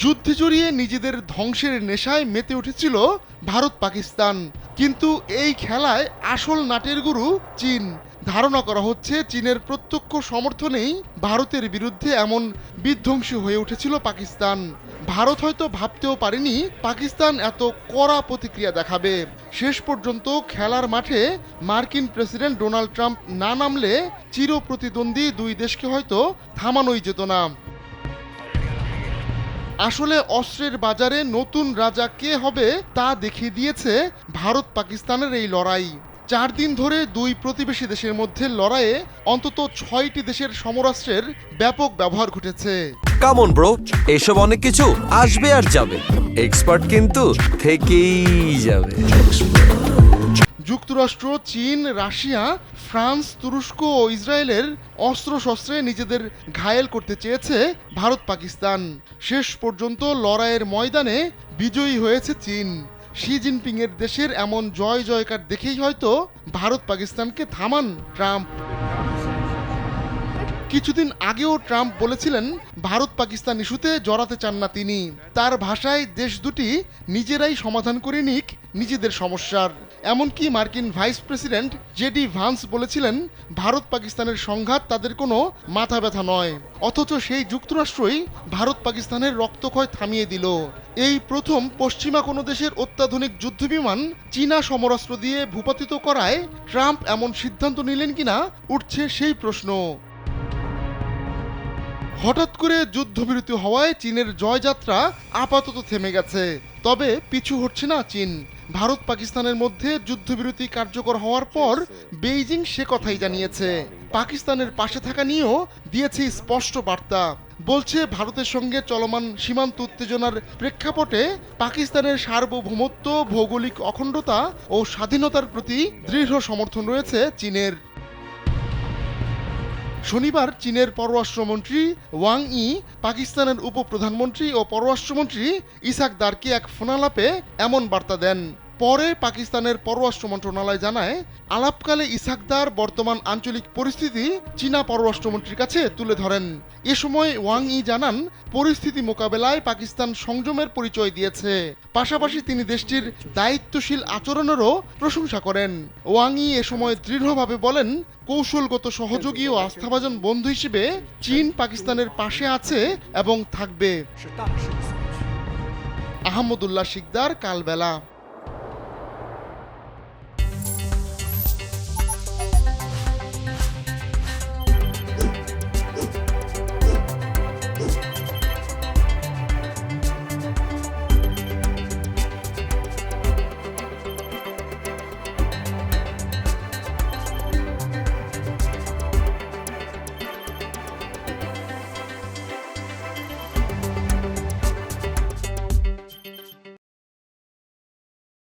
যুদ্ধে জড়িয়ে নিজেদের ধ্বংসের নেশায় মেতে উঠেছিল ভারত পাকিস্তান, কিন্তু এই খেলায় আসল নাটের গুরু চীন। ধারণা করা হচ্ছে চীনের প্রত্যক্ষ সমর্থনেই ভারতের বিরুদ্ধে এমন বিধ্বংসী হয়ে উঠেছিল পাকিস্তান। ভারত হয়তো ভাবতেও পারেনি পাকিস্তান এত কড়া প্রতিক্রিয়া দেখাবে। শেষ পর্যন্ত খেলার মাঠে মার্কিন প্রেসিডেন্ট ডোনাল্ড ট্রাম্প না নামলে চিরপ্রতিদ্বন্দ্বী দুই দেশকে হয়তো থামানোই যেত না। আসলে অস্ত্রের বাজারে নতুন রাজা কে হবে তা দেখিয়ে দিয়েছে ভারত পাকিস্তানের এই লড়াই। 4 দিন ধরে দুই প্রতিবেশী দেশের মধ্যে লড়াইয়ে অন্তত 6টি দেশের সমরাস্ত্রের ব্যাপক ব্যবহার ঘটেছে। কাম অন ব্রো, এসব অনেক কিছু আসবে আর যাবে, এক্সপার্ট কিন্তু থেকেই যাবে। যুক্তরাষ্ট্র, চীন, রাশিয়া, ফ্রান্স, তুরস্ক ও ইসরায়েলের অস্ত্রশস্ত্রে নিজেদের ঘায়েল করতে চেয়েছে ভারত পাকিস্তান। শেষ পর্যন্ত লড়াইয়ের ময়দানে বিজয়ী হয়েছে চীন। শি জিনপিং এর দেশের এমন জয় জয়কার দেখেই হয়তো ভারত পাকিস্তানকে থামান ট্রাম্প। কিছুদিন আগেও ট্রাম্প বলেছিলেন ভারত পাকিস্তান ইস্যুতে জড়াতে চান না তিনি। তার ভাষায় দেশ দুটি নিজেরাই সমাধান করে নিক নিজেদের সমস্যার। এমনকি মার্কিন ভাইস প্রেসিডেন্ট জেডি ভান্স বলেছিলেন ভারত পাকিস্তানের সংঘাত তাদের কোনো মাথা ব্যথা নয়। অথচ সেই যুক্তরাষ্ট্রই ভারত পাকিস্তানের রক্তক্ষয় থামিয়ে দিল। এই প্রথম পশ্চিমা কোনো দেশের অত্যাধুনিক যুদ্ধবিমান চীনা সমরাস্ত্র দিয়ে ভূপাতিত করায় ট্রাম্প এমন সিদ্ধান্ত নিলেন কিনা উঠছে সেই প্রশ্ন। হঠাৎ করে যুদ্ধবিরতি হওয়ায় চীনের জয়যাত্রা আপাতত থেমে গেছে, তবে পিছু হটছে না চীন। ভারত পাকিস্তানের মধ্যে যুদ্ধবিরতি কার্যকর হওয়ার পর বেইজিং সে কথাই জানিয়েছে। পাকিস্তানের পাশে থাকা নিয়েও দিয়েছে স্পষ্ট বার্তা। বলছে ভারতের সঙ্গে চলমান সীমান্ত উত্তেজনার প্রেক্ষাপটে পাকিস্তানের সার্বভৌমত্ব, ভৌগোলিক অখণ্ডতা ও স্বাধীনতার প্রতি দৃঢ় সমর্থন রয়েছে চীনের। শনিবার চীনের পররাষ্ট্রমন্ত্রী ওয়াং ই পাকিস্তানের উপপ্রধানমন্ত্রী ও পররাষ্ট্রমন্ত্রী ইসাক দারকে এক ফোনালাপে এমন বার্তা দেন। পরে পাকিস্তানের পররাষ্ট্র মন্ত্রণালয় জানায়, আলাপকালে ইসাকদার বর্তমান আঞ্চলিক পরিস্থিতি চীনা পররাষ্ট্রমন্ত্রীর কাছে তুলে ধরেন। এ সময় ওয়াং ই জানান পরিস্থিতি মোকাবেলায় পাকিস্তান সংযমের পরিচয় দিয়েছে। পাশাপাশি তিনি দেশটির দায়িত্বশীল আচরণেরও প্রশংসা করেন। ওয়াং ই এ সময় দৃঢ়ভাবে বলেন, কৌশলগত সহযোগী ও আস্থাভাজন বন্ধু হিসেবে চীন পাকিস্তানের পাশে আছে এবং থাকবে। আহমদুল্লাহ শিকদার, কালবেলা।